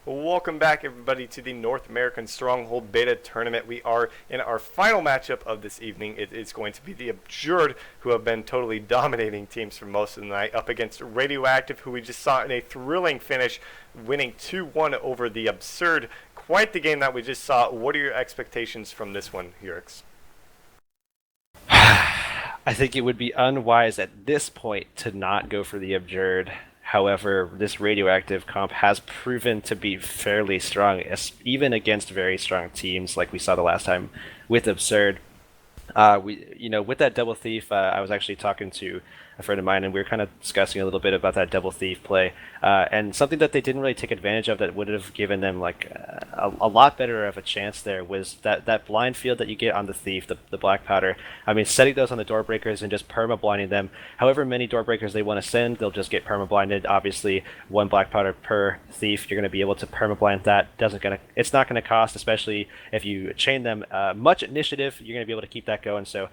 Welcome back, everybody, to the North American Stronghold Beta Tournament. We are in our final matchup of this evening. It is going to be the Absurd, who have been totally dominating teams for most of the night, up against Radioactive, who we just saw in a thrilling finish, winning 2-1 over the Absurd. Quite the game that we just saw. What are your expectations from this one, Urix? I think it would be unwise at this point to not go for the Absurd. However, this radioactive comp has proven to be fairly strong, even against very strong teams, like we saw the last time with Absurd. With that double thief, I was actually talking to a friend of mine, and we were kind of discussing a little bit about that double thief play, and something that they didn't really take advantage of that would have given them like a lot better of a chance there was that blind field that you get on the thief, the black powder. I mean, setting those on the door breakers and just perma blinding them. However many door breakers they want to send, they'll just get perma blinded. Obviously, one black powder per thief, you're going to be able to perma blind that. It's not going to cost, especially if you chain them much initiative. You're going to be able to keep that going. So.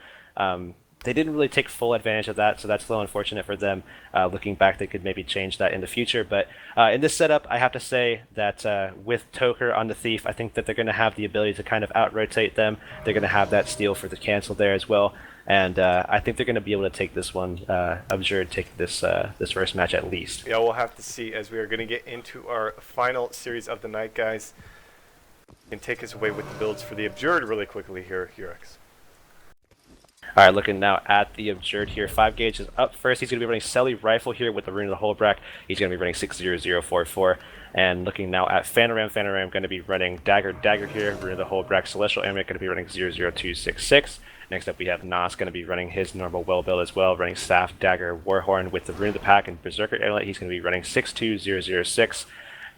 They didn't really take full advantage of that, so that's a little unfortunate for them. Looking back, they could maybe change that in the future. But in this setup, I have to say that with Toker on the Thief, I think that they're going to have the ability to kind of out-rotate them. They're going to have that steal for the cancel there as well. And I think they're going to be able to take this one. I'm sure take this first match at least. Yeah, we'll have to see as we are going to get into our final series of the night, guys. And take us away with the builds for the Absurd really quickly here, Urix. All right, looking now at the Absurd here. 5 gauge is up first. He's going to be running Selly Rifle here with the Rune of the Holbrack. He's going to be running 60044. And looking now at Phantoram going to be running Dagger here, Rune of the Holbrack. Celestial Amulet going to be running 00266. Next up we have Nas going to be running his normal well build as well, running Staff, Dagger, Warhorn with the Rune of the Pack, and Berserker Amulet. He's going to be running 62006.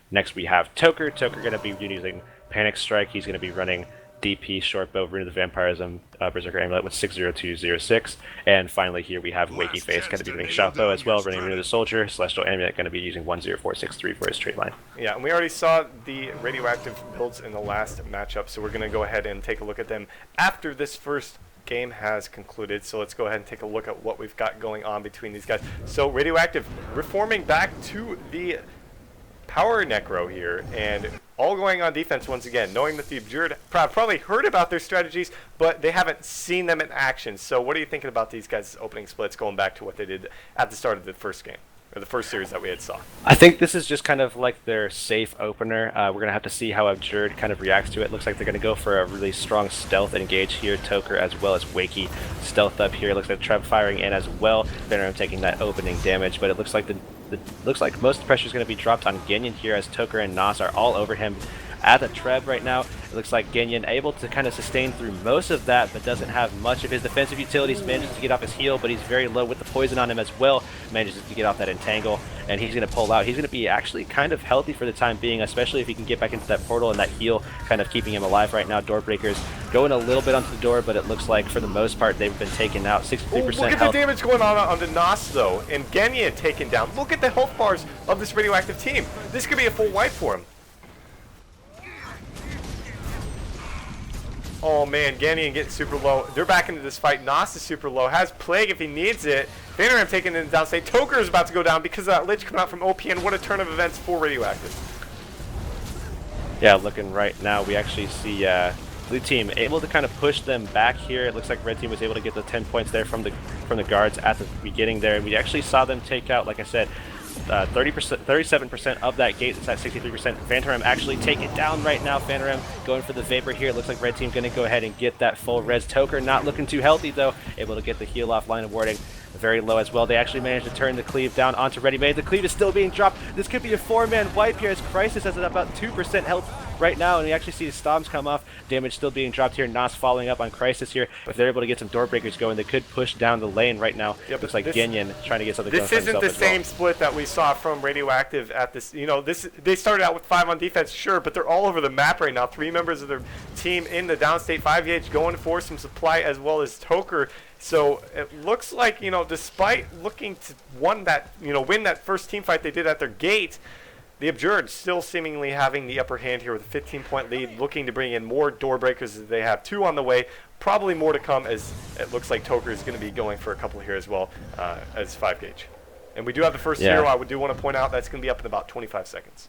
Next we have Toker going to be using Panic Strike. He's going to be running DP, Shortbow, Rune of the Vampirism, Berserker Amulet with 60206. And finally here we have Wakey Face going to be running Shotbow as well, running Rune of the Soldier. Celestial Amulet going to be using 10463 for his straight line. Yeah, and we already saw the radioactive builds in the last matchup, so we're going to go ahead and take a look at them after this first game has concluded. So let's go ahead and take a look at what we've got going on between these guys. So radioactive reforming back to the power necro here, and all going on defense once again, knowing that the Absurd probably heard about their strategies, but they haven't seen them in action. So what are you thinking about these guys' opening splits going back to what they did at the start of the first game, or the first series that we had saw? I think this is just kind of like their safe opener. We're going to have to see how Absurd kind of reacts to it. Looks like they're going to go for a really strong stealth engage here. Toker as well as Wakey stealth up here. Looks like Treb firing in as well. Venom taking that opening damage, but it looks like looks like most of the pressure is going to be dropped on Genyon here, as Toker and Nas are all over him at the Treb right now. It looks like Genyon able to kind of sustain through most of that, but doesn't have much of his defensive utilities. Manages to get off his heal, but he's very low with the poison on him as well. Manages to get off that entangle, and he's going to pull out. He's going to be actually kind of healthy for the time being, especially if he can get back into that portal, and that heal kind of keeping him alive right now. Door breakers going a little bit onto the door, but it looks like for the most part they've been taken out. 63% health. Look at the damage going on the Nas though, and Genyon taken down. Look at the health bars of this radioactive team. This could be a full wipe for him. Oh man, Genyon getting super low. They're back into this fight. Nas is super low. Has Plague if he needs it. Phantoram taking in the downstate. Toker is about to go down because of that Lich coming out from OPN. What a turn of events for radioactive. Yeah, looking right now, we actually see blue team able to kind of push them back here. It looks like red team was able to get the 10 points there from the guards at the beginning there, and we actually saw them take out, like I said, 37% of that gate. It's at 63%. Phantoram actually take it down right now. Phantoram going for the Vapor here. It looks like red team going to go ahead and get that full res. Toker not looking too healthy though, able to get the heal off. Line of warding very low as well. They actually managed to turn the cleave down onto Ready Made. The cleave is still being dropped. This could be a 4-man wipe here, as Crisis has about 2% health right now, and we actually see the Stoms come off. Damage still being dropped here. Nas following up on Crisis here. If they're able to get some door breakers going, they could push down the lane right now. Yep, looks like Genyon trying to get something going. This isn't the same split that we saw from Radioactive at this. You know, they started out with 5 on defense, sure, but they're all over the map right now. 3 members of their team in the downstate 5 gauge going for some supply, as well as Toker. So it looks like, you know, despite looking to win that first team fight they did at their gate, the Absurd still seemingly having the upper hand here with a 15-point lead, looking to bring in more door breakers as they have 2 on the way. Probably more to come, as it looks like Toker is going to be going for a couple here as well as 5 gauge. And we do have the first hero. I do want to point out that's going to be up in about 25 seconds.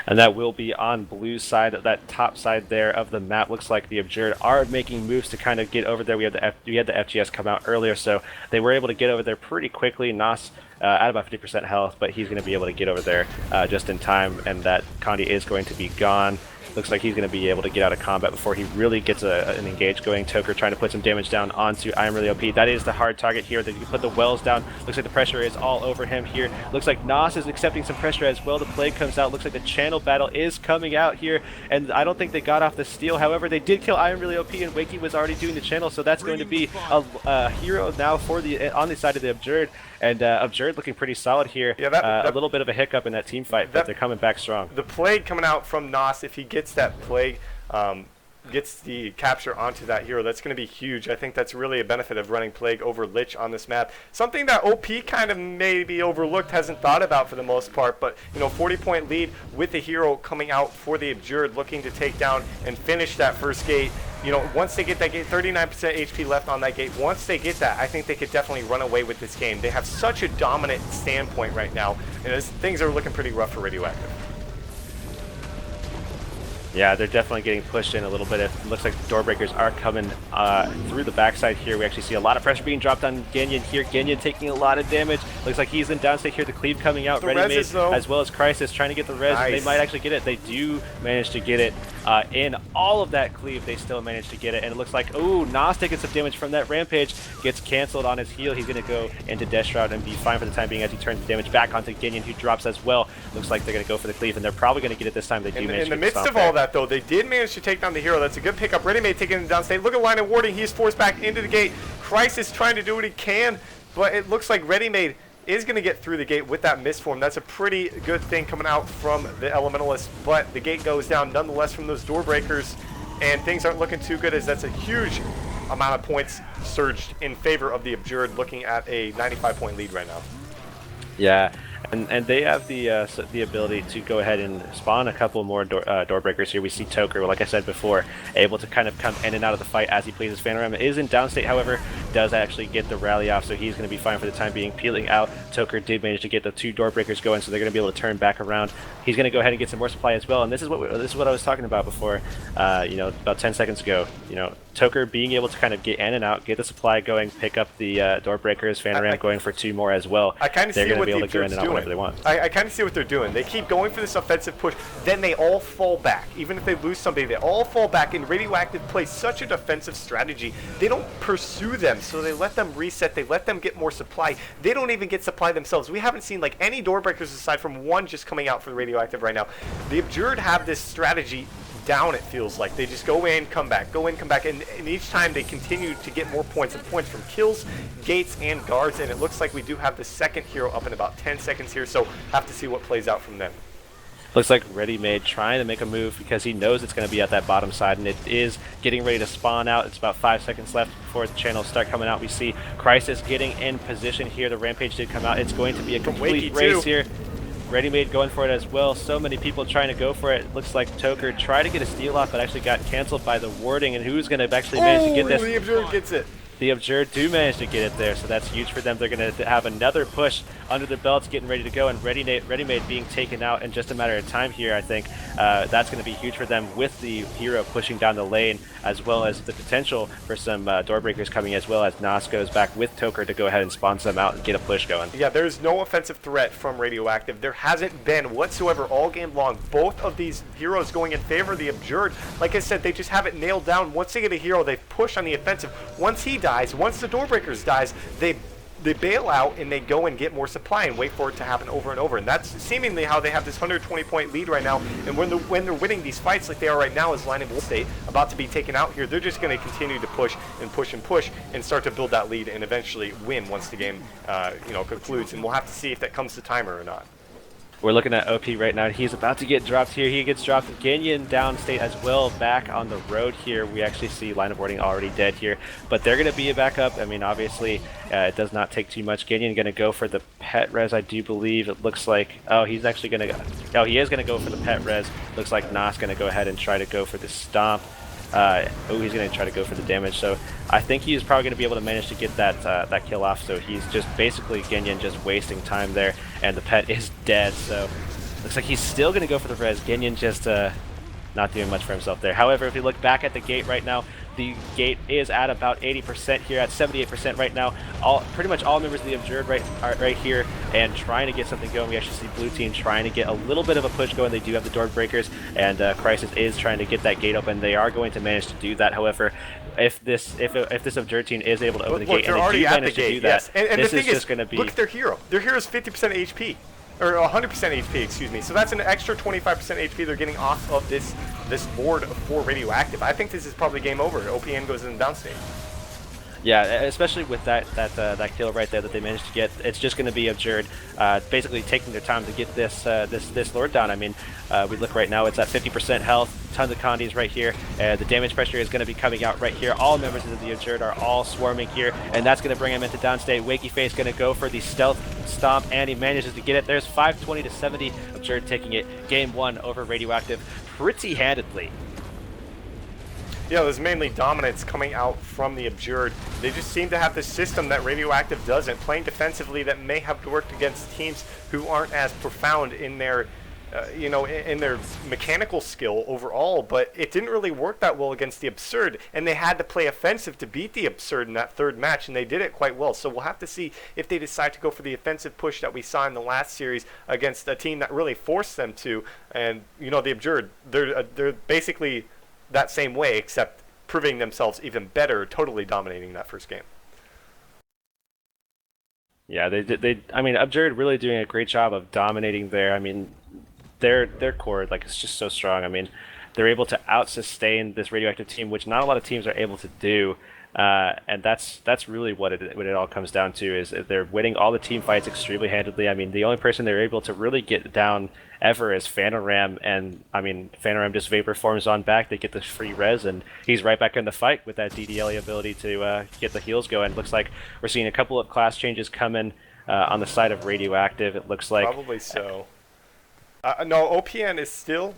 And that will be on blue side, that top side there of the map. Looks like the Absurd are making moves to kind of get over there. We had the FGS come out earlier, so they were able to get over there pretty quickly. Nas at about 50% health, but he's going to be able to get over there just in time, and that Condi is going to be gone. Looks like he's going to be able to get out of combat before he really gets an engage going. Toker trying to put some damage down onto I Am Really OP. That is the hard target here. That you put the wells down. Looks like the pressure is all over him here. Looks like Nos is accepting some pressure as well. The plague comes out. Looks like the channel battle is coming out here, and I don't think they got off the steal. However, they did kill I Am Really OP, and Wakey was already doing the channel, so that's going to be a hero now for on the side of the Absurd. And Absurd looking pretty solid here. Yeah, a little bit of a hiccup in that team fight, but they're coming back strong. The plague coming out from Nos, if he gets that plague, gets the capture onto that hero, that's going to be huge. I think that's really a benefit of running plague over Lich on this map. Something that OP kind of maybe overlooked, hasn't thought about for the most part, but 40-point lead with the hero coming out for the Absurd, looking to take down and finish that first gate. Once they get that gate, 39% HP left on that gate. Once they get that, I think they could definitely run away with this game. They have such a dominant standpoint right now, and things are looking pretty rough for Radioactive. Yeah, they're definitely getting pushed in a little bit. It looks like door breakers are coming through the backside here. We actually see a lot of pressure being dropped on Ganyan here. Ganyan taking a lot of damage. Looks like he's in downstate here. The cleave coming out, ready made, as well as Crisis trying to get the res. Nice. They might actually get it. They do manage to get it. In all of that cleave, they still managed to get it. And it looks like, ooh, Nas taking some damage from that rampage. Gets canceled on his heal. He's going to go into Death Shroud and be fine for the time being as he turns the damage back onto Ganyan, who drops as well. Looks like they're going to go for the cleave, and they're probably going to get it this time. They do manage to in the midst of all that, though, they did manage to take down the hero. That's a good pickup. Ready Made taking him downstate. Look at line of warding. He's forced back into the gate. Crisis trying to do what he can, but it looks like Ready Made is going to get through the gate with that misform. That's a pretty good thing coming out from the Elementalists, but the gate goes down nonetheless from those door breakers, and things aren't looking too good, as that's a huge amount of points surged in favor of the Absurd, looking at a 95-point lead right now. Yeah, and they have the ability to go ahead and spawn a couple more door breakers here. We see Toker, like I said before, able to kind of come in and out of the fight as he pleases. Phanorama is in downstate, however, does actually get the rally off, so he's going to be fine for the time being. Peeling out, Toker did manage to get the 2 door breakers going, so they're going to be able to turn back around. He's going to go ahead and get some more supply as well, and this is what I was talking about before, about 10 seconds ago. Toker being able to kind of get in and out, get the supply going, pick up the door breakers. Phanorama going for 2 more as well. I kind of see what the Absurd's doing. Whenever they want. I kind of see what they're doing. They keep going for this offensive push, then they all fall back. Even if they lose somebody, they all fall back, and Radioactive plays such a defensive strategy. They don't pursue them, so they let them reset. They let them get more supply. They don't even get supply themselves. We haven't seen any door breakers aside from one just coming out for the Radioactive right now. The Absurd have this strategy down, it feels like. They just go in, come back, go in, come back, and each time they continue to get more points, and points from kills, gates, and guards, and it looks like we do have the second hero up in about 10 seconds here, so have to see what plays out from them. Looks like Ready Made trying to make a move because he knows it's going to be at that bottom side, and it is getting ready to spawn out. It's about 5 seconds left before the channels start coming out. We see Crisis getting in position here. The Rampage did come out. It's going to be a complete race here. Ready Made going for it as well. So many people trying to go for it. Looks like Toker tried to get a steal off, but actually got canceled by the warding. And who's going to actually manage to get this? The Absurd gets it. The Absurd do manage to get it there, so that's huge for them. They're going to have another push under their belts, getting ready to go, and Ready Made being taken out in just a matter of time here. I think that's going to be huge for them, with the hero pushing down the lane, as well as the potential for some door breakers coming, as well as Nas goes back with Toker to go ahead and spawn some out and get a push going. Yeah, there's no offensive threat from Radioactive. There hasn't been whatsoever all game long. Both of these heroes going in favor of the Absurd. Like I said, they just have it nailed down. Once they get a hero, they push on the offensive. Once he dies, once the door breakers dies, they bail out and they go and get more supply and wait for it to happen over and over. And that's seemingly how they have this 120-point lead right now. And when they're winning these fights like they are right now, as Line of State about to be taken out here, they're just going to continue to push and push and push and start to build that lead and eventually win once the game concludes. And we'll have to see if that comes to timer or not. We're looking at OP right now. He's about to get dropped here. He gets dropped. Ganyan downstate as well, back on the road here. We actually see line of warding already dead here, but they're going to be a backup. I mean, obviously, it does not take too much. Ganyan going to go for the pet res, I do believe. It looks like, he's actually going to, he is going to go for the pet res. Looks like Nas going to go ahead and try to go for the stomp. He's going to try to go for the damage, so I think he's probably going to be able to manage to get that kill off. So he's just basically Ganyan just wasting time there, and the pet is dead. So Looks like he's still going to go for the res. Genyon just not doing much for himself there. However, if you look back at the gate right now, the gate is at about 80% here, at 78% right now. Pretty much all members of the Abjured are right here and trying to get something going. We actually see blue team trying to get a little bit of a push going. They do have the door breakers, and Crisis is trying to get that gate open. They are going to manage to do that. However, if this Abjured team is able to open the gate, and they do manage to do that, yes. And this the thing is just going to be... Look at their hero. Their hero is 50% HP. Or 100% HP, excuse me. So that's an extra 25% HP they're getting off of this board for Radioactive. I think this is probably game over. OPN goes in the downstate. Yeah, especially with that kill right there that they managed to get. It's just going to be Abjured basically taking their time to get this Lord down. I mean, we look right now, it's at 50% health, tons of Condis right here. The damage pressure is going to be coming out right here. All members of the Abjured are all swarming here, and that's going to bring him into downstate. Wakey Face going to go for the stealth stomp, and he manages to get it. There's 520 to 70. Abjured taking it. Game 1 over Radioactive pretty handedly. Yeah, there's mainly dominance coming out from the Abjured. They just seem to have this system that Radioactive doesn't, playing defensively that may have worked against teams who aren't as profound in their, in their mechanical skill overall, but it didn't really work that well against the Absurd, and they had to play offensive to beat the Absurd in that third match, and they did it quite well. So we'll have to see if they decide to go for the offensive push that we saw in the last series against a team that really forced them to. And, the Absurd, they're basically that same way, except proving themselves even better, totally dominating that first game. Yeah, I mean, Abjured really doing a great job of dominating there. I mean, their core, like, it's just so strong. I mean, they're able to out-sustain this Radioactive team, which not a lot of teams are able to do. And that's really what it all comes down to, is they're winning all the team fights extremely handedly. I mean, the only person they're able to really get down ever is Phantom Ram, and I mean, Phantom Ram just vapor forms on back. They get the free res, and he's right back in the fight with that DDLE ability to get the heals going. Looks like we're seeing a couple of class changes coming on the side of Radioactive. It looks like probably so. No, OPN is still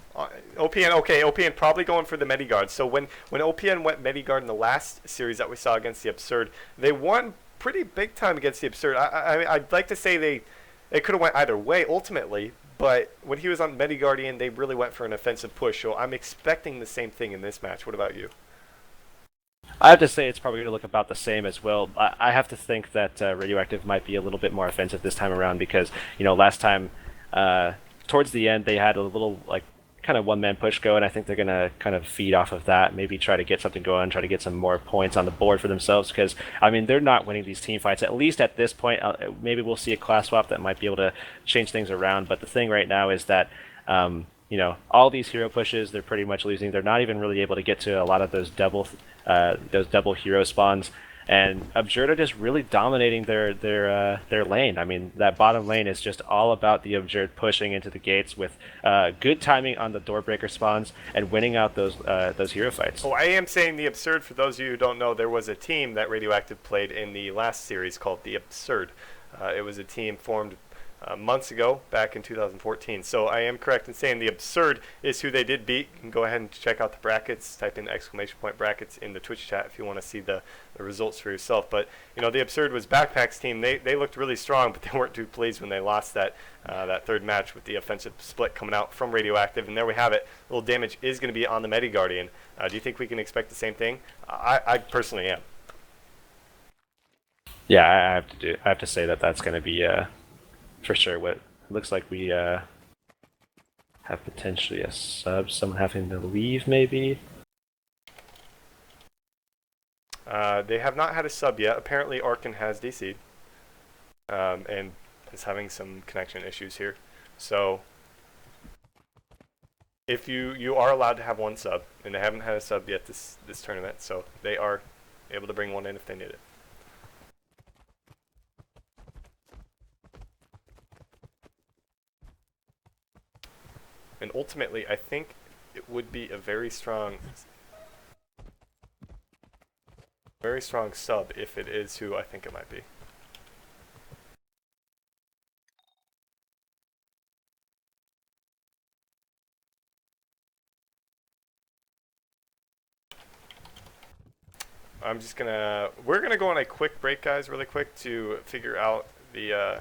OPN. Okay, OPN probably going for the Medigard. So when OPN went Medigard in the last series that we saw against the Absurd, they won pretty big time against the Absurd. I'd like to say they could have went either way ultimately, but when he was on Mediguardian, they really went for an offensive push. So I'm expecting the same thing in this match. What about you? I have to say it's probably going to look about the same as well. I have to think that Radioactive might be a little bit more offensive this time around because, last time towards the end they had a little, like, kind of one-man push go, and I think they're going to kind of feed off of that, maybe try to get something going, try to get some more points on the board for themselves, because, I mean, they're not winning these team fights, at least at this point. Maybe we'll see a class swap that might be able to change things around, but the thing right now is that, all these hero pushes, they're pretty much losing. They're not even really able to get to a lot of those double hero spawns, and Abjured are just really dominating their lane. I mean, that bottom lane is just all about the Abjured pushing into the gates with good timing on the doorbreaker spawns and winning out those hero fights. Oh, I am saying the Absurd. For those of you who don't know, there was a team that Radioactive played in the last series called the Absurd. It was a team formed months ago, back in 2014. So I am correct in saying the Absurd is who they did beat. You can go ahead and check out the brackets. Type in / brackets in the Twitch chat if you want to see the results for yourself. But the Absurd was Backpack's team. They looked really strong, but they weren't too pleased when they lost that third match with the offensive split coming out from Radioactive. And there we have it. A little damage is going to be on the Mediguardian. Do you think we can expect the same thing? I personally am. Yeah, I have to say that's going to be for sure. What looks like we have potentially a sub, someone having to leave maybe. They have not had a sub yet. Apparently Arkin has DC'd and is having some connection issues here. So if you are allowed to have one sub, and they haven't had a sub yet this tournament, so they are able to bring one in if they need it. And ultimately, I think it would be a very strong sub if it is who I think it might be. we're gonna go on a quick break, guys, really quick, to figure out the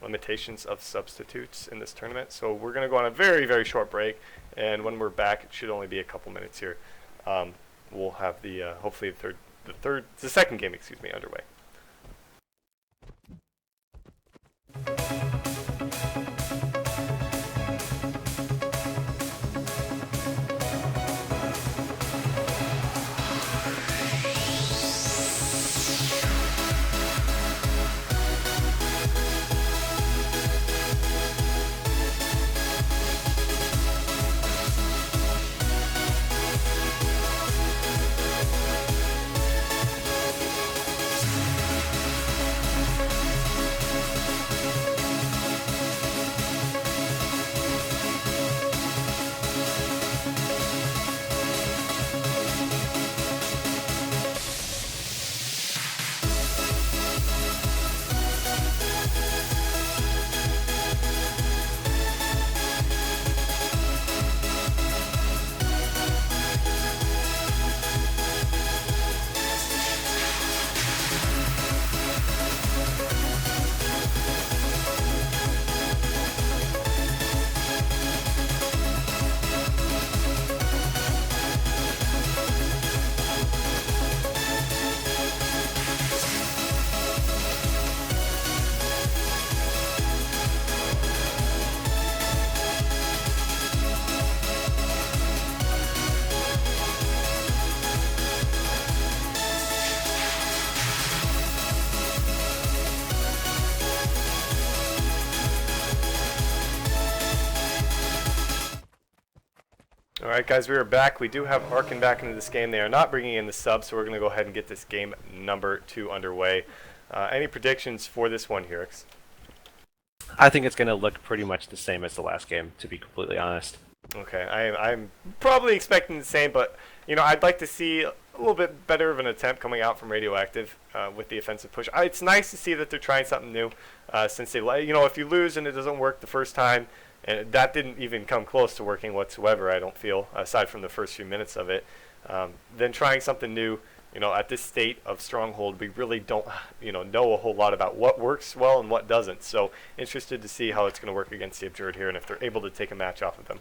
limitations of substitutes in this tournament. So we're going to go on a very, very short break, and when we're back, it should only be a couple minutes here. We'll have the hopefully the second game, excuse me, underway. Alright guys, we are back. We do have Arkin back into this game. They are not bringing in the sub, so we're going to go ahead and get this game number 2 underway. Any predictions for this one, Hirix? I think it's going to look pretty much the same as the last game, to be completely honest. Okay, I'm probably expecting the same, but you know, I'd like to see a little bit better of an attempt coming out from Radioactive with the offensive push. It's nice to see that they're trying something new, since they, you know, if you lose and it doesn't work the first time, and that didn't even come close to working whatsoever, I don't feel, aside from the first few minutes of it. Then trying something new, you know, at this state of Stronghold, we really don't, you know a whole lot about what works well and what doesn't. So interested to see how it's going to work against the Abjured here and if they're able to take a match off of them.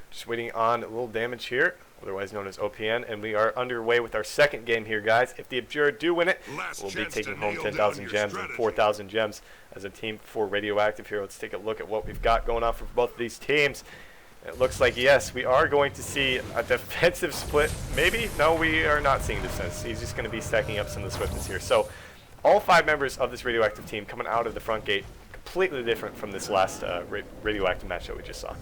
Just waiting on a little damage here, otherwise known as OPN, and we are underway with our second game here, guys. If the Abjured do win it, we'll be taking home 10,000 gems and 4,000 gems as a team for Radioactive here. Let's take a look at what we've got going on for both of these teams. It looks like, yes, we are going to see a defensive split. Maybe? No, we are not seeing defense. He's just going to be stacking up some of the swiftness here. So all 5 members of this Radioactive team coming out of the front gate, completely different from this last Radioactive match that we just saw.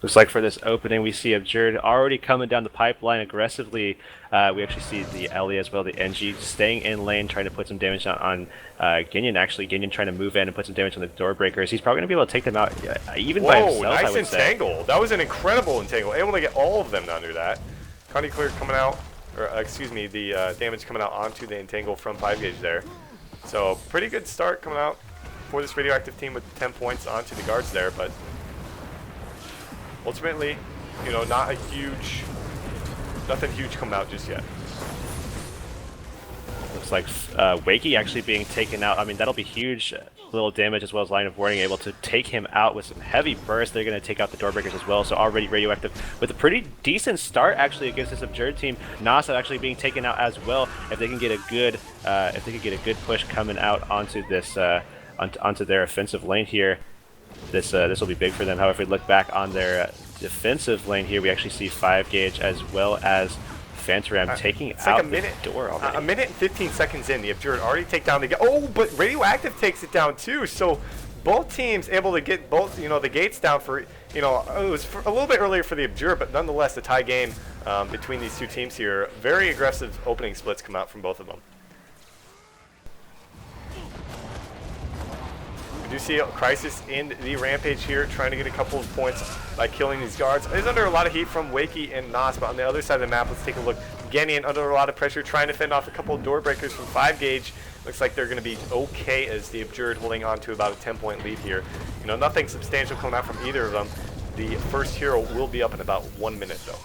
Looks like for this opening, we see Abjured already coming down the pipeline aggressively. We actually see the Ellie as well, the NG, staying in lane, trying to put some damage on Ginyan. Actually, Ginyan trying to move in and put some damage on the door breakers. He's probably going to be able to take them out even by himself, nice I would entangle. That was an incredible entangle. Able to get all of them under that. Connie Clear coming out, or excuse me, the damage coming out onto the entangle from 5 gauge there. So pretty good start coming out for this Radioactive team with 10 points onto the guards there, but ultimately, you know, nothing huge coming out just yet. Looks like Wakey actually being taken out. I mean, that'll be huge. Little damage as well as line of warning, able to take him out with some heavy burst. They're going to take out the door breakers as well. So already Radioactive with a pretty decent start actually against this Abjured team. Nasa actually being taken out as well. If they can get a good, push coming out onto this, onto their offensive lane here. This will be big for them. However, if we look back on their defensive lane here, we actually see 5 gauge as well as Phantom taking out the door already. A minute and 15 seconds in, the Abjured already take down the oh, but Radioactive takes it down too. So both teams able to get both, you know, the gates down for, you know, it was a little bit earlier for the Abjured, but nonetheless a tie game between these two teams here. Very aggressive opening splits come out from both of them. We do see Crisis in the Rampage here, trying to get a couple of points by killing these guards. He's under a lot of heat from Wakey and Nas, but on the other side of the map, let's take a look. Gennian under a lot of pressure, trying to fend off a couple of door breakers from 5 gauge. Looks like they're going to be okay as the Abjured holding on to about a 10-point lead here. You know, nothing substantial coming out from either of them. The first hero will be up in about 1 minute, though.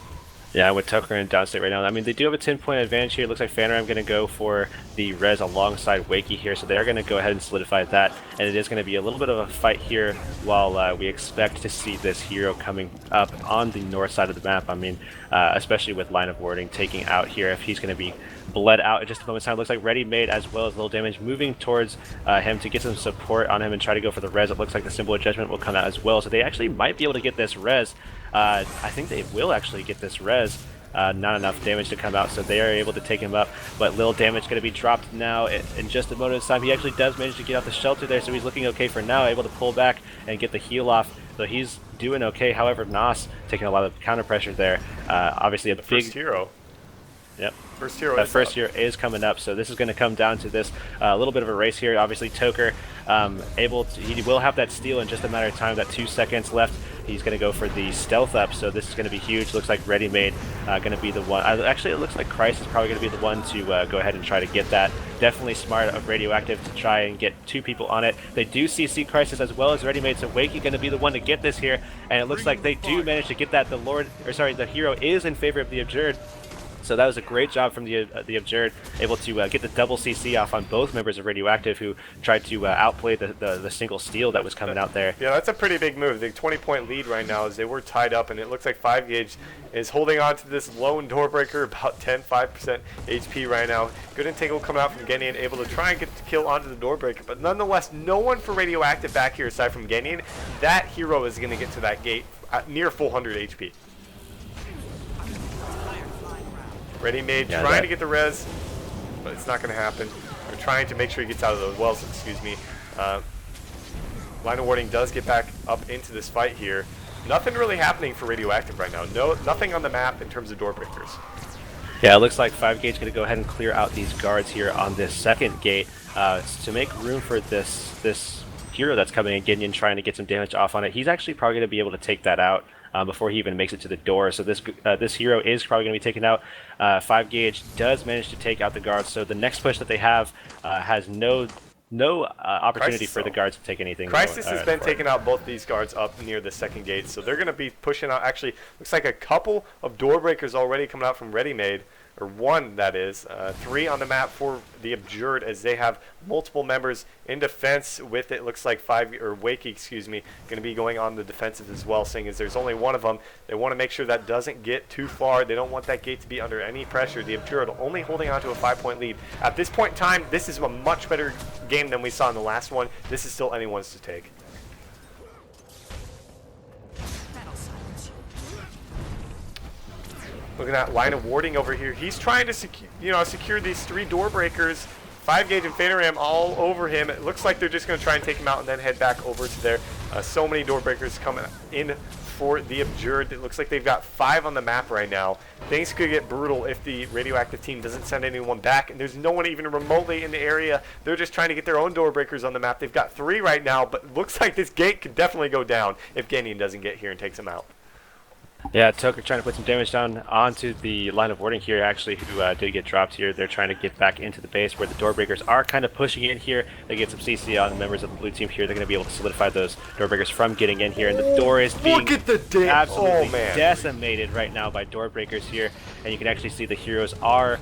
Yeah, with Tucker and Downstate right now, I mean, they do have a 10-point advantage here. It looks like Fanaram going to go for the res alongside Wakey here, so they're going to go ahead and solidify that. And it is going to be a little bit of a fight here while we expect to see this hero coming up on the north side of the map. I mean, especially with line of warding taking out here, if he's going to be bled out in just a moment's time. Looks like Ready Made as well as Little Damage moving towards him to get some support on him and try to go for the res. It looks like the Symbol of Judgment will come out as well, so they actually might be able to get this res. I think they will actually get this res. Not enough damage to come out, so they are able to take him up, but little damage going to be dropped now in just a moment's time. He actually does manage to get out the shelter there, so he's looking okay for now, able to pull back and get the heal off, so he's doing okay. However, Nos taking a lot of counter pressure there. Obviously a big first hero. Yep. First hero. That first hero is coming up, so this is going to come down to this little bit of a race here. Obviously, Toker he will have that steal in just a matter of time. That 2 seconds left. He's going to go for the stealth up, so this is going to be huge. Looks like Ready Made going to be the one. Actually, it looks like Christ is probably going to be the one to go ahead and try to get that. Definitely smart of Radioactive to try and get 2 people on it. They do CC Crisis as well as Ready Made, so Wakey going to be the one to get this here, and it looks like they do manage to get that. The hero is in favor of the Absurd. So that was a great job from the Absurd, able to get the double CC off on both members of Radioactive, who tried to outplay the single steal that was coming out there. Yeah, that's a pretty big move. The 20-point lead right now as they were tied up, and it looks like 5 Gauge is holding on to this lone doorbreaker, about 5% HP right now. Good integral coming out from Genian, able to try and get the kill onto the doorbreaker, but nonetheless, no one for Radioactive back here aside from Genian. That hero is going to get to that gate at near full 100 HP. Ready Made trying to get the res, but it's not going to happen. They're trying to make sure he gets out of those wells, excuse me. Line of warding does get back up into this fight here. Nothing really happening for Radioactive right now. Nothing on the map in terms of door breakers. Yeah, it looks like 5 Gauge going to go ahead and clear out these guards here on this second gate to make room for this hero that's coming in, Gideon trying to get some damage off on it. He's actually probably going to be able to take that out before he even makes it to the door. So this hero is probably going to be taken out. 5 Gauge does manage to take out the guards. So the next push that they have has no opportunity for the guards to take anything. Crisis has been taking out both these guards up near the second gate, so they're going to be pushing out. Actually, looks like a couple of door breakers already coming out from Ready Made. Or 1, that is. 3 on the map for the Absurd, as they have multiple members in defense with it. Looks like Wakey, excuse me, going to be going on the defensive as well, seeing as there's only one of them. They want to make sure that doesn't get too far. They don't want that gate to be under any pressure. The Absurd only holding on to a 5-point lead. At this point in time, this is a much better game than we saw in the last one. This is still anyone's to take. Looking at line of warding over here. He's trying to secure these 3 door breakers. 5 Gauge and Phantom all over him. It looks like they're just going to try and take him out and then head back over to there. So many door breakers coming in for the Absurd. It looks like they've got 5 on the map right now. Things could get brutal if the Radioactive team doesn't send anyone back, and there's no one even remotely in the area. They're just trying to get their own door breakers on the map. They've got 3 right now, but it looks like this gate could definitely go down if Genian doesn't get here and takes him out. Yeah, Toker trying to put some damage down onto the line of warding here, actually, who did get dropped here. They're trying to get back into the base where the door breakers are kind of pushing in here. They get some CC on the members of the blue team here. They're going to be able to solidify those door breakers from getting in here. And the door is being absolutely decimated right now by door breakers here. And you can actually see the heroes are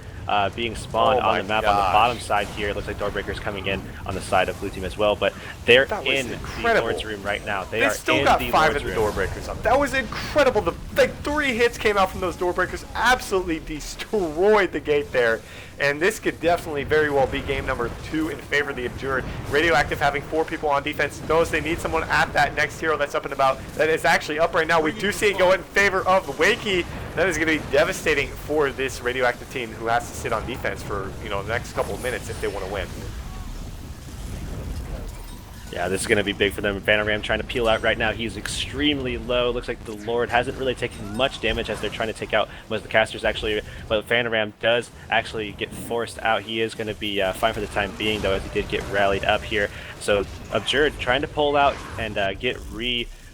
being spawned on the map on the bottom side here. It looks like door breakers coming in on the side of blue team as well, but they're in the Lord's room right now. They still got 5 of the door breakers up. That was incredible. Like 3 hits came out from those door breakers, absolutely destroyed the gate there. And this could definitely very well be game number 2 in favor of the Absurd. Radioactive having 4 people on defense knows they need someone at that next hero that's up and about. That is actually up right now. We do see it go in favor of Wakey. That is going to be devastating for this Radioactive team, who has to sit on defense for the next couple of minutes if they want to win. Yeah, this is going to be big for them. Vanaram trying to peel out right now. He's extremely low. Looks like the Lord hasn't really taken much damage as they're trying to take out most of the casters, actually. But Vanaram does actually get forced out. He is going to be fine for the time being, though, as he did get rallied up here. So Absurd trying to pull out and get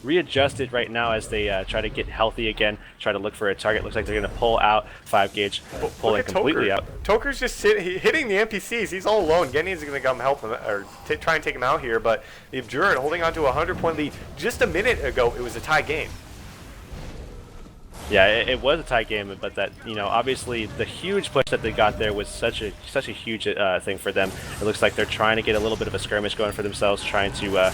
readjusted right now as they try to get healthy again, try to look for a target. Looks like they're going to pull out 5 Gauge, pulling completely out. Toker's just hitting the NPCs. He's all alone. Genian's going to come help him or try and take him out here, but the Absurd holding on to a 100-point lead. Just a minute ago, it was a tie game. Yeah, it was a tight game, but that, you know, obviously the huge push that they got there was such a huge thing for them. It looks like they're trying to get a little bit of a skirmish going for themselves, trying to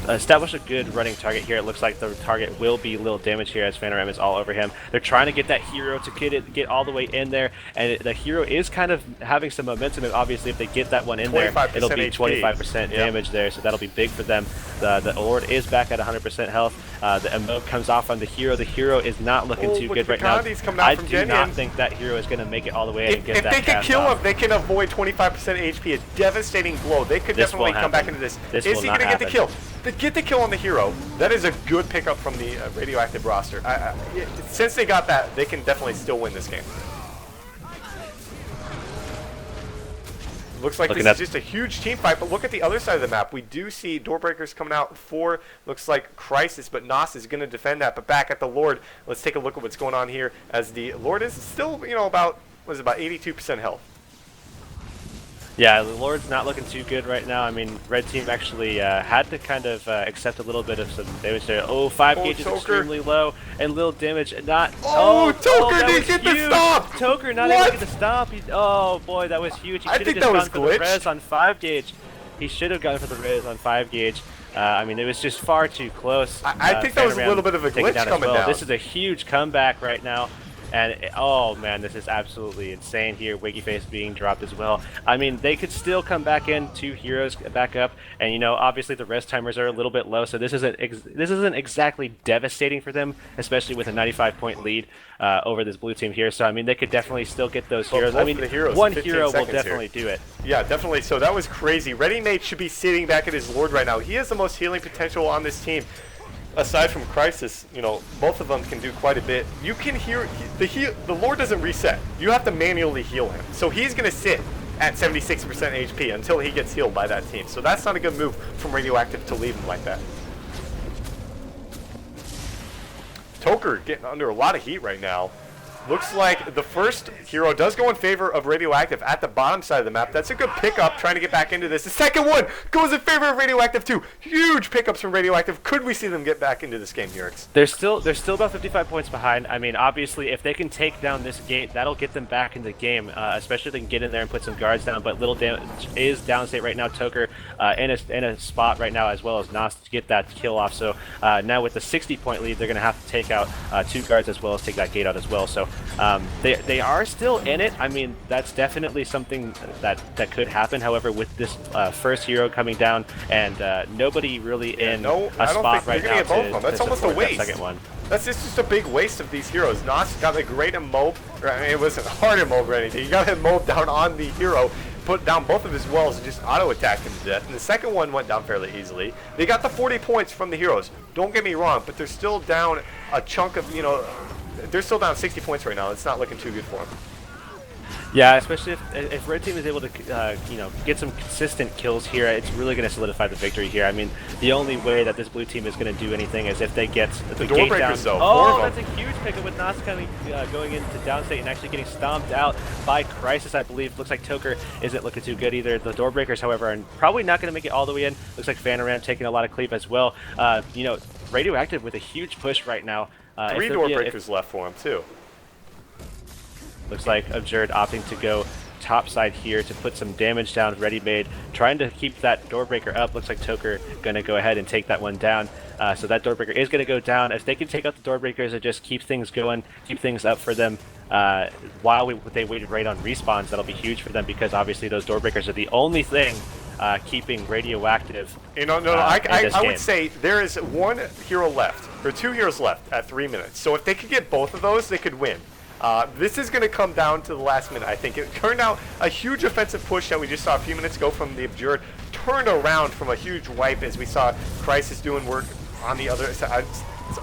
establish a good running target here. It looks like the target will be little damage here as Phantom is all over him. They're trying to get that hero to get all the way in there, and the hero is kind of having some momentum. And obviously, if they get that one in there, it'll be 25% damage there, so that'll be big for them. The Lord is back at 100% health. The emote comes off on the hero. The hero is not looking too good right now. I do not think that hero is going to make it all the way in and get that. If they can kill him, they can avoid 25% HP. A devastating blow. They could definitely come back into this. Is he going to get the kill? Get the kill on the hero. That is a good pickup from the radioactive roster. Since they got that, they can definitely still win this game. Looks like this is just a huge team fight, but look at the other side of the map. We do see Doorbreakers coming out for, looks like Crisis, but Nos is going to defend that. But back at the Lord, let's take a look at what's going on here, as the Lord is still, you know, about 82% health. Yeah, the Lord's not looking too good right now. I mean, Red Team actually had to kind of accept a little bit of some damage there. Oh, 5 gauge is extremely low, and little damage. Not. Toker didn't get the stomp! Toker not able to get the stomp. Oh boy, that was huge. He should have just gone for the res on 5 gauge. He should have gone for the res on 5 gauge. I mean, it was just far too close. I think that was a little bit of a glitch coming down. This is a huge comeback right now. And oh man, this is absolutely insane here. Wiggy Face being dropped as well. I mean, they could still come back in, 2 heroes back up, and you know, obviously the rest timers are a little bit low, so this isn't exactly devastating for them, especially with a 95-point lead over this blue team here. So I mean, they could definitely still get those heroes. I mean, one hero will definitely do it. Yeah, definitely. So that was crazy. Ready-Made should be sitting back at his Lord right now. He has the most healing potential on this team. Aside from Crisis, you know, both of them can do quite a bit. You can hear the Lord doesn't reset. You have to manually heal him. So he's going to sit at 76% HP until he gets healed by that team. So that's not a good move from Radioactive to leave him like that. Toker getting under a lot of heat right now. Looks like the first hero does go in favor of Radioactive at the bottom side of the map. That's a good pickup, trying to get back into this. The second one goes in favor of Radioactive too. Huge pickups from Radioactive. Could we see them get back into this game, Urix? They're still about 55 points behind. I mean, obviously, if they can take down this gate, that'll get them back in the game, especially if they can get in there and put some guards down. But little damage is downstate right now. Toker in a spot right now, as well as Nas to get that kill off. So now with the 60-point lead, they're going to have to take out 2 guards as well as take that gate out as well. So they are still in it. I mean, that's definitely something that could happen. However, with this first hero coming down and nobody really in a spot right now that's almost a waste. That second one. That's just a big waste of these heroes. Nos got a great immob. I mean, it wasn't hard immob or anything. He got him immob down on the hero, put down both of his wells and just auto-attacked him to death. And the second one went down fairly easily. They got the 40 points from the heroes. Don't get me wrong, but they're still down a chunk of, you know, they're still down 60 points right now. It's not looking too good for them. Yeah, especially if Red Team is able to, you know, get some consistent kills here, it's really going to solidify the victory here. I mean, the only way that this blue team is going to do anything is if they get the gate down. Though, oh, that's a huge pickup with Nas coming, going into downstate and actually getting stomped out by Crisis, I believe. Looks like Toker isn't looking too good either. The Doorbreakers, however, are probably not going to make it all the way in. Looks like Phantom taking a lot of cleave as well. You know, Radioactive with a huge push right now. 3 Doorbreakers left for him, too. Looks like Absurd opting to go top side here to put some damage down. Ready-Made trying to keep that Doorbreaker up. Looks like Toker going to go ahead and take that one down. So that Doorbreaker is going to go down. If they can take out the Doorbreakers and just keep things going, keep things up for them while they wait right on respawns, that'll be huge for them because obviously those Doorbreakers are the only thing keeping Radioactive. You know, I would say there is 1 hero left, or 2 heroes left at 3 minutes. So if they could get both of those, they could win. This is going to come down to the last minute, I think. It turned out a huge offensive push that we just saw a few minutes ago from the Abjured turned around from a huge wipe as we saw Crisis doing work on the other side,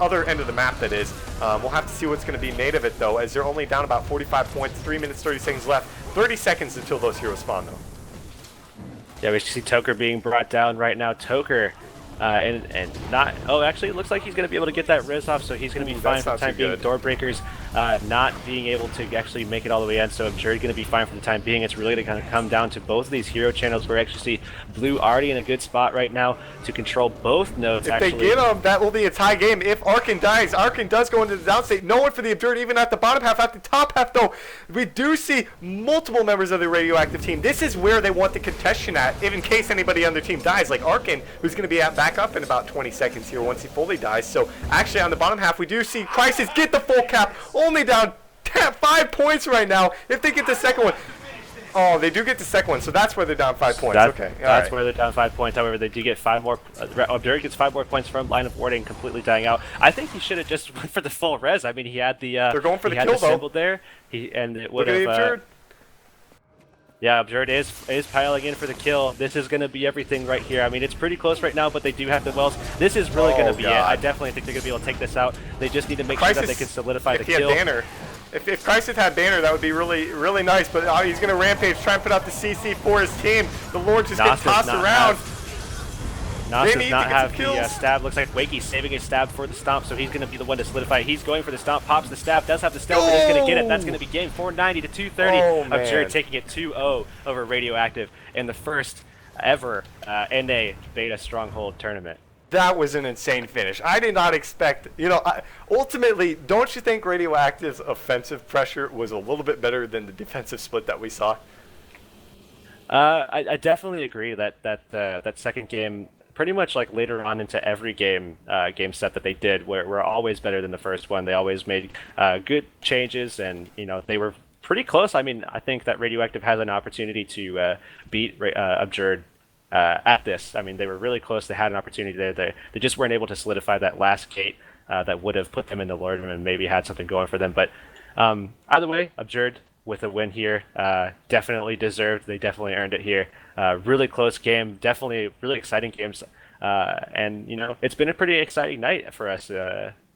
other end of the map, that is. We'll have to see what's going to be made of it, though, as they're only down about 45 points, 3 minutes, 30 seconds left. 30 seconds until those heroes spawn, though. Yeah, we see Toker being brought down right now. Toker, and not... Oh, actually, it looks like he's going to be able to get that res off, so he's going to be fine for the time being. Doorbreakers not being able to actually make it all the way in. So Absurd going to be fine for the time being. It's really going to come down to both of these hero channels. We actually see Blue already in a good spot right now to control both nodes. If they get them, that will be a tie game. If Arkin dies, Arkin does go into the downstate. No one for the Absurd, even at the bottom half. At the top half, though, we do see multiple members of the radioactive team. This is where they want the contention at, if in case anybody on their team dies, like Arkin, who's going to be back up in about 20 seconds here once he fully dies. So actually on the bottom half, we do see Crisis get the full cap, only down 5 points right now. If they get the second one, oh, they do get the second one, so that's where they're down 5 points. Okay, that's where they're down 5 points. However, they do get 5 more. Absurd gets 5 more points from line of warding, completely dying out. I think he should have just went for the full res. I mean, he had the they're going for the kill, the symbol there. And it would have. Yeah, Absurd is piling in for the kill. This is going to be everything right here. I mean, it's pretty close right now, but they do have the wells. This is really going to be it. I definitely think they're going to be able to take this out. They just need to make sure that they can solidify the kill. Banner. If Crisis had banner, that would be really, really nice. But he's going to rampage, try and put out the CC for his team. The Lord just gets tossed around. Nas does not have the stab. Looks like Wakey's saving his stab for the stomp, so he's going to be the one to solidify. He's going for the stomp, pops the stab, does have the stealth, and he's going to get it. That's going to be game 490 to 230. Absurd taking it 2-0 over Radioactive in the first ever NA Beta Stronghold tournament. That was an insane finish. I did not expect, ultimately, don't you think Radioactive's offensive pressure was a little bit better than the defensive split that we saw? I definitely agree that second game, pretty much like later on into every game set that they did, were always better than the first one. They always made good changes, and they were pretty close. I mean, I think that Radioactive has an opportunity to beat Absurd at this. I mean, they were really close. They had an opportunity there. They just weren't able to solidify that last gate that would have put them in the Lord and maybe had something going for them. But either way, Absurd with a win here, definitely deserved. They definitely earned it here. Really close game, definitely really exciting games, and it's been a pretty exciting night for us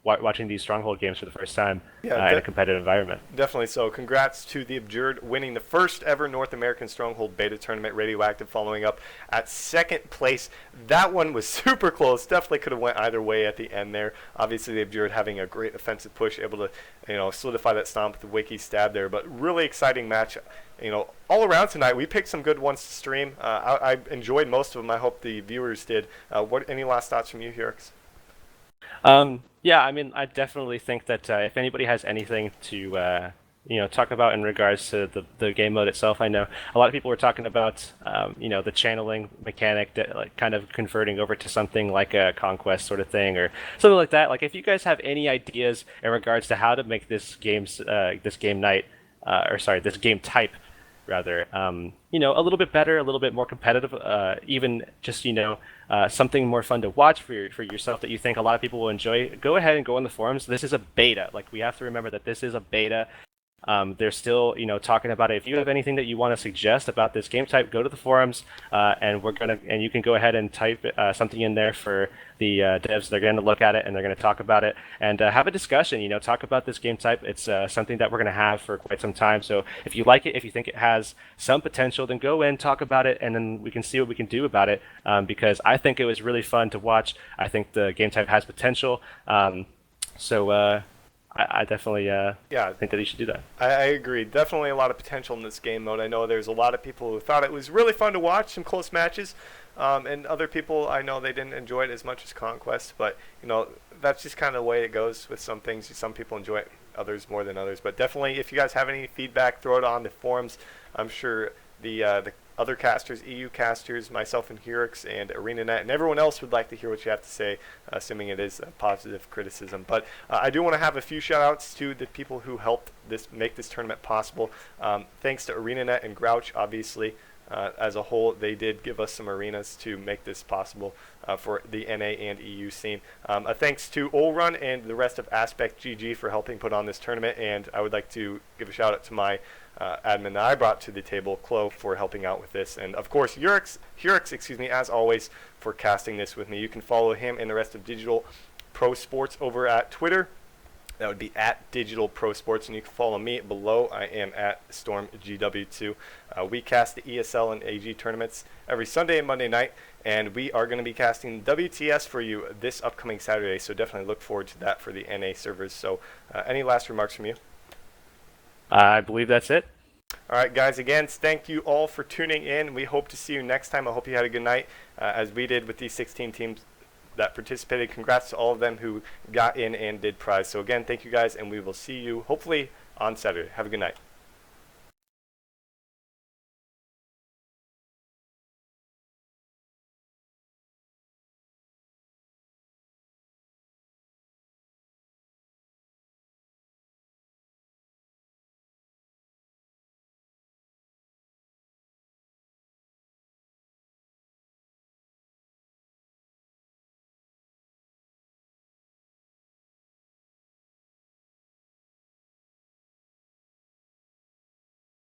watching these Stronghold games for the first time in a competitive environment. Definitely so. Congrats to the Absurd winning the first ever North American Stronghold Beta Tournament. Radioactive following up at second place. That one was super close. Definitely could have went either way at the end there. Obviously, the Absurd having a great offensive push, able to solidify that stomp with the Wiki stab there. But really exciting match. All around tonight, we picked some good ones to stream. I enjoyed most of them. I hope the viewers did. Any last thoughts from you, Hurix? Yeah, I mean, I definitely think that if anybody has anything to talk about in regards to the game mode itself, I know a lot of people were talking about the channeling mechanic, that, like, kind of converting over to something like a conquest sort of thing or something like that. Like, if you guys have any ideas in regards to how to make this game type rather, a little bit better, a little bit more competitive, even just, something more fun to watch for yourself that you think a lot of people will enjoy, go ahead and go on the forums. This is a beta. Like, we have to remember that this is a beta. They're still, talking about it. If you have anything that you want to suggest about this game type, go to the forums, and you can go ahead and type something in there for the devs. They're going to look at it and they're going to talk about it and have a discussion. Talk about this game type. It's something that we're going to have for quite some time. So if you like it, if you think it has some potential, then go in, talk about it, and then we can see what we can do about it. Because I think it was really fun to watch. I think the game type has potential. I definitely think that you should do that. I agree. Definitely a lot of potential in this game mode. I know there's a lot of people who thought it was really fun to watch, some close matches, and other people, I know they didn't enjoy it as much as Conquest, but that's just kind of the way it goes with some things. Some people enjoy it, others more than others. But definitely, if you guys have any feedback, throw it on the forums. I'm sure the other casters, EU casters, myself and Hurix and ArenaNet, and everyone else would like to hear what you have to say, assuming it is a positive criticism. But I do want to have a few shout-outs to the people who helped make this tournament possible. Thanks to ArenaNet and Grouch, obviously. As a whole, they did give us some arenas to make this possible for the NA and EU scene. A thanks to Olrun and the rest of Aspect GG for helping put on this tournament, and I would like to give a shout out to my admin that I brought to the table, Chloe, for helping out with this, and of course Hurix, as always, for casting this with me. You can follow him and the rest of Digital Pro Sports over at Twitter. That would be at Digital Pro Sports, and you can follow me below. I am at StormGW2. We cast the ESL and AG tournaments every Sunday and Monday night, and we are going to be casting WTS for you this upcoming Saturday, so definitely look forward to that for the NA servers. So any last remarks from you? I believe that's it. All right, guys, again, thank you all for tuning in. We hope to see you next time. I hope you had a good night, as we did with these 16 teams that participated. Congrats to all of them who got in and did prize. So again, thank you guys, and we will see you hopefully on Saturday. Have a good night.